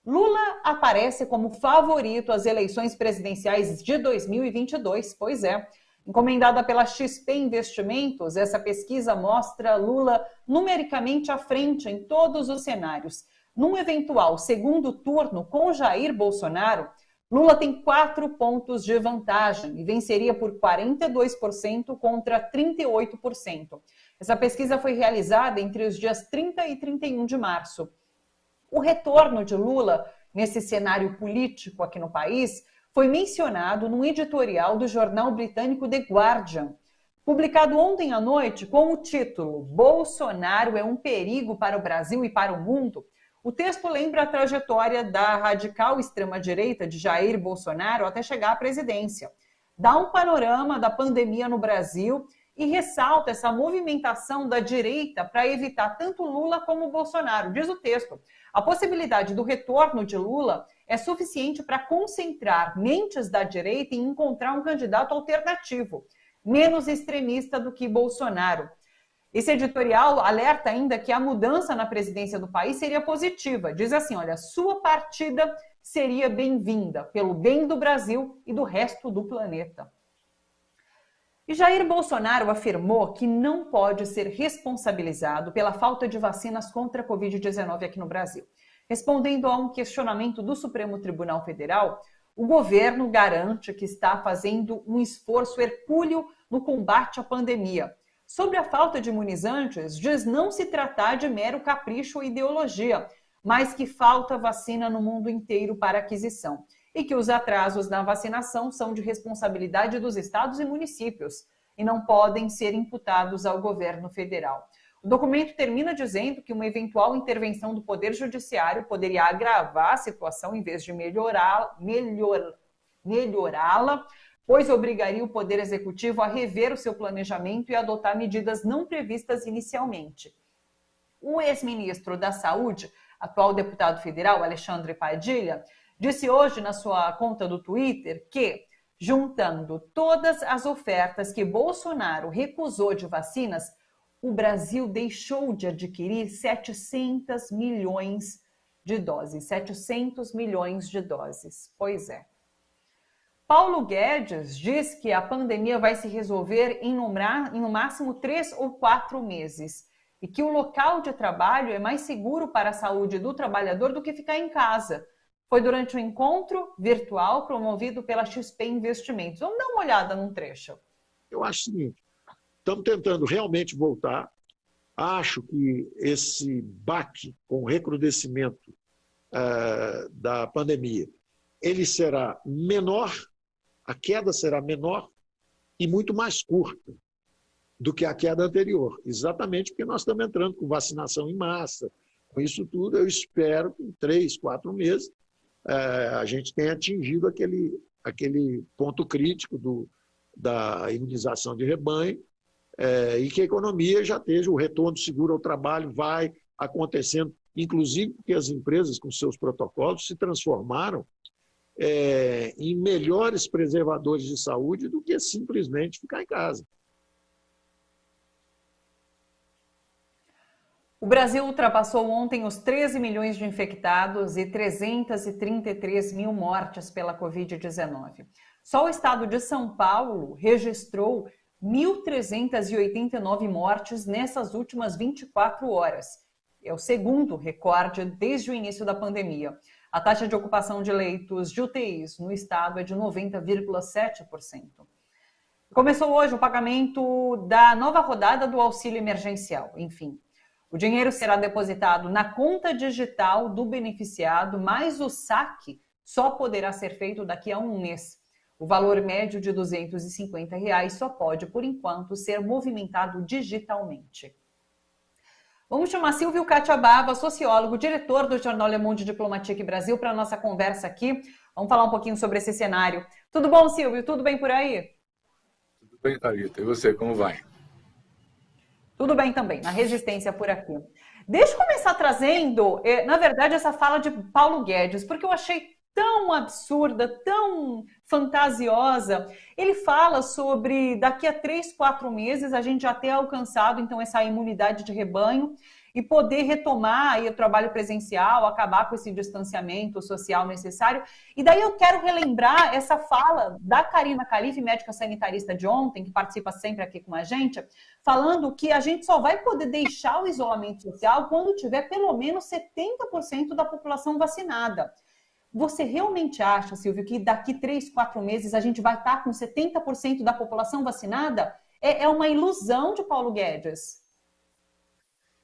Lula aparece como favorito às eleições presidenciais de 2022, pois é. Encomendada pela XP Investimentos, essa pesquisa mostra Lula numericamente à frente em todos os cenários. Num eventual segundo turno com Jair Bolsonaro, Lula tem 4 pontos de vantagem e venceria por 42% contra 38%. Essa pesquisa foi realizada entre os dias 30 e 31 de março. O retorno de Lula nesse cenário político aqui no país foi mencionado num editorial do jornal britânico The Guardian, publicado ontem à noite com o título "Bolsonaro é um perigo para o Brasil e para o mundo". O texto lembra a trajetória da radical extrema-direita de Jair Bolsonaro até chegar à presidência. Dá um panorama da pandemia no Brasil e ressalta essa movimentação da direita para evitar tanto Lula como Bolsonaro. Diz o texto: a possibilidade do retorno de Lula é suficiente para concentrar mentes da direita e encontrar um candidato alternativo, menos extremista do que Bolsonaro. Esse editorial alerta ainda que a mudança na presidência do país seria positiva. Diz assim, olha, sua partida seria bem-vinda pelo bem do Brasil e do resto do planeta. E Jair Bolsonaro afirmou que não pode ser responsabilizado pela falta de vacinas contra a Covid-19 aqui no Brasil. Respondendo a um questionamento do Supremo Tribunal Federal, o governo garante que está fazendo um esforço hercúleo no combate à pandemia. Sobre a falta de imunizantes, diz não se tratar de mero capricho ou ideologia, mas que falta vacina no mundo inteiro para aquisição e que os atrasos na vacinação são de responsabilidade dos estados e municípios e não podem ser imputados ao governo federal. O documento termina dizendo que uma eventual intervenção do Poder Judiciário poderia agravar a situação em vez de melhorá-la, pois obrigaria o Poder Executivo a rever o seu planejamento e adotar medidas não previstas inicialmente. O ex-ministro da Saúde, atual deputado federal, Alexandre Padilha, disse hoje na sua conta do Twitter que, juntando todas as ofertas que Bolsonaro recusou de vacinas, o Brasil deixou de adquirir 700 milhões de doses. 700 milhões de doses. Pois é. Paulo Guedes diz que a pandemia vai se resolver em no máximo 3 ou 4 meses e que o local de trabalho é mais seguro para a saúde do trabalhador do que ficar em casa. Foi durante um encontro virtual promovido pela XP Investimentos. Vamos dar uma olhada num trecho. Eu acho o seguinte, estamos tentando realmente voltar. Acho que esse baque com o recrudescimento da pandemia, ele será menor, a queda será menor e muito mais curta do que a queda anterior. Exatamente porque nós estamos entrando com vacinação em massa. Com isso tudo, eu espero que em 3, 4 meses a gente tenha atingido aquele ponto crítico da imunização de rebanho e que a economia já esteja, o retorno seguro ao trabalho vai acontecendo, inclusive porque as empresas, com seus protocolos, se transformaram em melhores preservadores de saúde do que simplesmente ficar em casa. O Brasil ultrapassou ontem os 13 milhões de infectados e 333 mil mortes pela Covid-19. Só o estado de São Paulo registrou 1.389 mortes nessas últimas 24 horas. É o segundo recorde desde o início da pandemia. A taxa de ocupação de leitos de UTIs no estado é de 90,7%. Começou hoje o pagamento da nova rodada do auxílio emergencial, enfim. O dinheiro será depositado na conta digital do beneficiado, mas o saque só poderá ser feito daqui a um mês. O valor médio de R$ 250 só pode, por enquanto, ser movimentado digitalmente. Vamos chamar Silvio Catiabava, sociólogo, diretor do jornal Le Monde Diplomatique Brasil, para a nossa conversa aqui. Vamos falar um pouquinho sobre esse cenário. Tudo bom, Silvio? Tudo bem por aí? Tudo bem, Thalita. E você, como vai? Tudo bem também, na resistência por aqui. Deixa eu começar trazendo, na verdade, essa fala de Paulo Guedes, porque eu achei tão absurda, tão fantasiosa. Ele fala sobre daqui a 3, 4 meses a gente já ter alcançado então essa imunidade de rebanho e poder retomar aí o trabalho presencial, acabar com esse distanciamento social necessário. E daí eu quero relembrar essa fala da Karina Calife, médica sanitarista de ontem, que participa sempre aqui com a gente, falando que a gente só vai poder deixar o isolamento social quando tiver pelo menos 70% da população vacinada. Você realmente acha, Silvio, que daqui 3, 4 meses a gente vai estar com 70% da população vacinada? É uma ilusão de Paulo Guedes.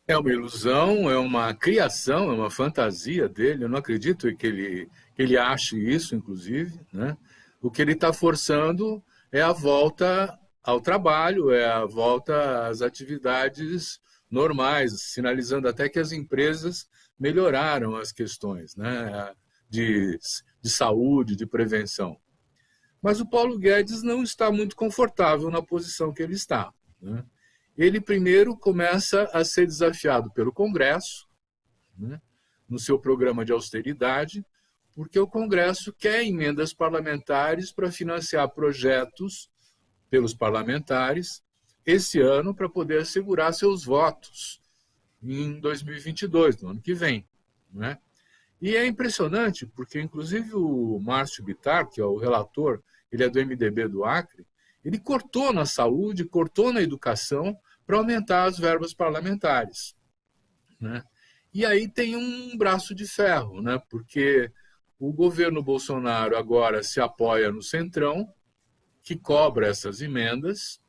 É uma ilusão, é uma criação, é uma fantasia dele. Eu não acredito que ele ache isso, inclusive, né? O que ele está forçando é a volta ao trabalho, é a volta às atividades normais, sinalizando até que as empresas melhoraram as questões, né, de saúde, de prevenção. Mas o Paulo Guedes não está muito confortável na posição que ele está, né? Ele primeiro começa a ser desafiado pelo Congresso, né, no seu programa de austeridade, porque o Congresso quer emendas parlamentares para financiar projetos pelos parlamentares esse ano para poder assegurar seus votos em 2022, no ano que vem, né? E é impressionante, porque inclusive o Márcio Bittar, que é o relator, ele é do MDB do Acre, ele cortou na saúde, cortou na educação para aumentar as verbas parlamentares, né? E aí tem um braço de ferro, né? Porque o governo Bolsonaro agora se apoia no Centrão, que cobra essas emendas,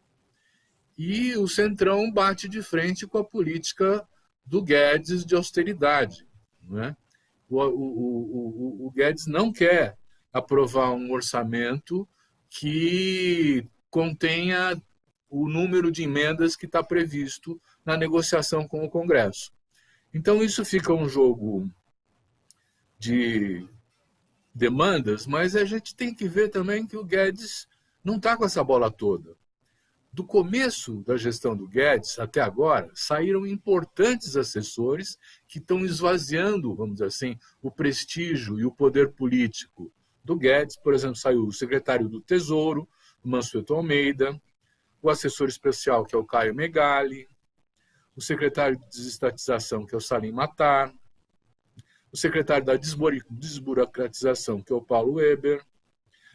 e o Centrão bate de frente com a política do Guedes de austeridade, né? O Guedes não quer aprovar um orçamento que contenha o número de emendas que está previsto na negociação com o Congresso. Então, isso fica um jogo de demandas, mas a gente tem que ver também que o Guedes não está com essa bola toda. Do começo da gestão do Guedes até agora, saíram importantes assessores que estão esvaziando, vamos dizer assim, o prestígio e o poder político do Guedes. Por exemplo, saiu o secretário do Tesouro, Mansueto Almeida, o assessor especial, que é o Caio Megali, o secretário de desestatização, que é o Salim Matar, o secretário da desburocratização, que é o Paulo Weber,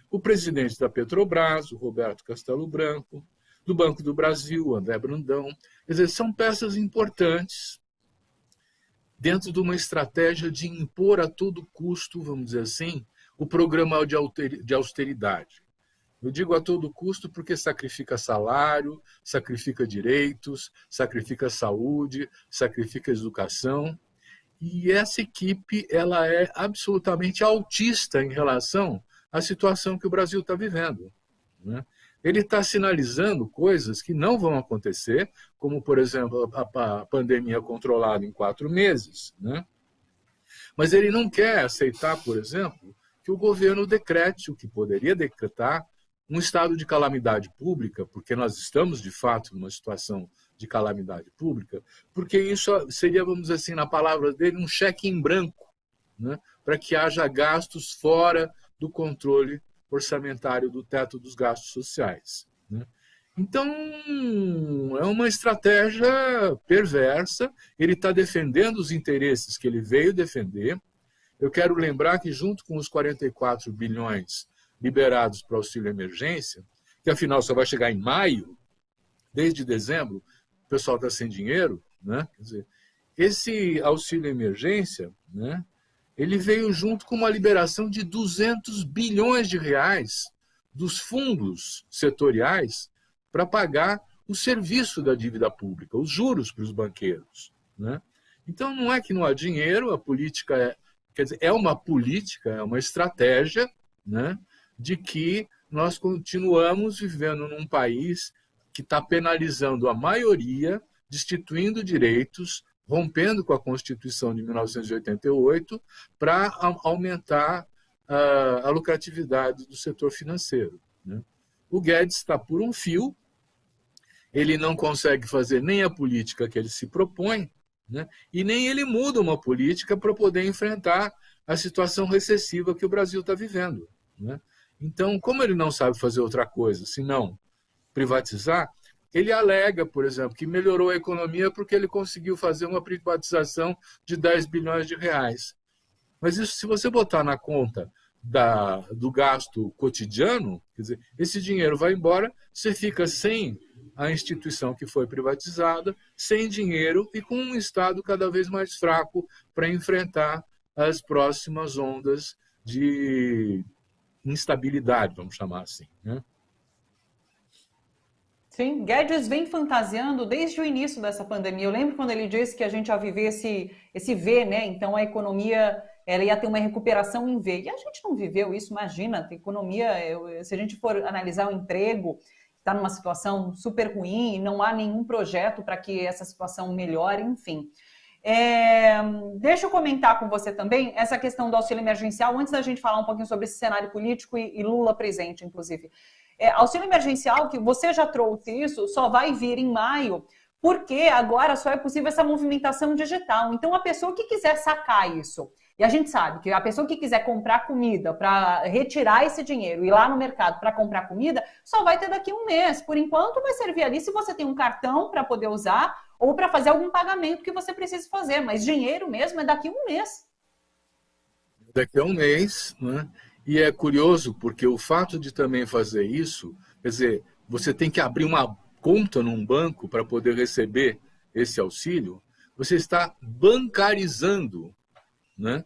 o presidente da Petrobras, o Roberto Castelo Branco, do Banco do Brasil, o André Brandão. Quer dizer, são peças importantes dentro de uma estratégia de impor a todo custo, vamos dizer assim, o programa de austeridade. Eu digo a todo custo porque sacrifica salário, sacrifica direitos, sacrifica saúde, sacrifica educação. E essa equipe ela é absolutamente autista em relação à situação que o Brasil está vivendo, né? Ele está sinalizando coisas que não vão acontecer, como, por exemplo, a pandemia controlada em 4 meses, né? Mas ele não quer aceitar, por exemplo, que o governo decrete, o que poderia decretar, um estado de calamidade pública, porque nós estamos, de fato, numa situação de calamidade pública, porque isso seria, vamos dizer assim, na palavra dele, um cheque em branco, né, para que haja gastos fora do controle orçamentário do teto dos gastos sociais, né? Então, é uma estratégia perversa. Ele está defendendo os interesses que ele veio defender. Eu quero lembrar que, junto com os 44 bilhões liberados para o auxílio emergência, que afinal só vai chegar em maio, desde dezembro, o pessoal está sem dinheiro, né? Quer dizer, esse auxílio emergência, né, ele veio junto com uma liberação de 200 bilhões de reais dos fundos setoriais para pagar o serviço da dívida pública, os juros para os banqueiros, né? Então, não é que não há dinheiro, a política quer dizer, é uma política, é uma estratégia, né, de que nós continuamos vivendo num país que está penalizando a maioria, destituindo direitos, rompendo com a Constituição de 1988 para aumentar a lucratividade do setor financeiro, né? O Guedes está por um fio, ele não consegue fazer nem a política que ele se propõe, né, e nem ele muda uma política para poder enfrentar a situação recessiva que o Brasil está vivendo, né? Então, como ele não sabe fazer outra coisa senão privatizar, ele alega, por exemplo, que melhorou a economia porque ele conseguiu fazer uma privatização de 10 bilhões de reais. Mas isso, se você botar na conta do gasto cotidiano, quer dizer, esse dinheiro vai embora, você fica sem a instituição que foi privatizada, sem dinheiro e com um Estado cada vez mais fraco para enfrentar as próximas ondas de instabilidade, vamos chamar assim, né? Sim, Guedes vem fantasiando desde o início dessa pandemia. Eu lembro quando ele disse que a gente ia viver esse V, né? Então a economia ela ia ter uma recuperação em V. E a gente não viveu isso, imagina. A economia, se a gente for analisar o emprego, está numa situação super ruim e não há nenhum projeto para que essa situação melhore, enfim. Deixa eu comentar com você também essa questão do auxílio emergencial, antes da gente falar um pouquinho sobre esse cenário político e Lula presente, inclusive. Auxílio emergencial, que você já trouxe isso, só vai vir em maio, porque agora só é possível essa movimentação digital. Então, a pessoa que quiser sacar isso, e a gente sabe que a pessoa que quiser comprar comida para retirar esse dinheiro e ir lá no mercado para comprar comida, só vai ter daqui a um mês. Por enquanto, vai servir ali se você tem um cartão para poder usar ou para fazer algum pagamento que você precise fazer. Mas dinheiro mesmo é daqui a um mês. Daqui a um mês, né? E é curioso porque o fato de também fazer isso, quer dizer, você tem que abrir uma conta num banco para poder receber esse auxílio, você está bancarizando, né,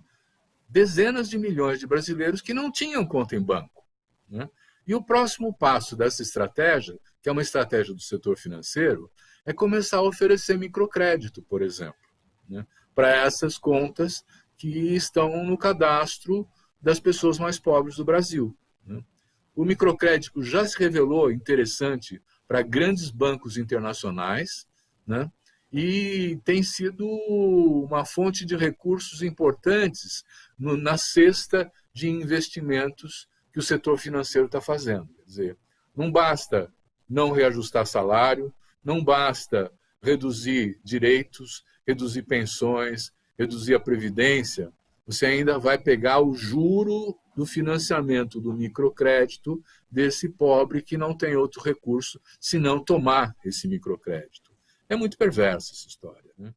dezenas de milhões de brasileiros que não tinham conta em banco, né? E o próximo passo dessa estratégia, que é uma estratégia do setor financeiro, é começar a oferecer microcrédito, por exemplo, né, para essas contas que estão no cadastro das pessoas mais pobres do Brasil, né? O microcrédito já se revelou interessante para grandes bancos internacionais, né? E tem sido uma fonte de recursos importantes na cesta de investimentos que o setor financeiro está fazendo. Quer dizer, não basta não reajustar salário, não basta reduzir direitos, reduzir pensões, reduzir a previdência, você ainda vai pegar o juro do financiamento do microcrédito desse pobre que não tem outro recurso senão tomar esse microcrédito. É muito perversa essa história, né?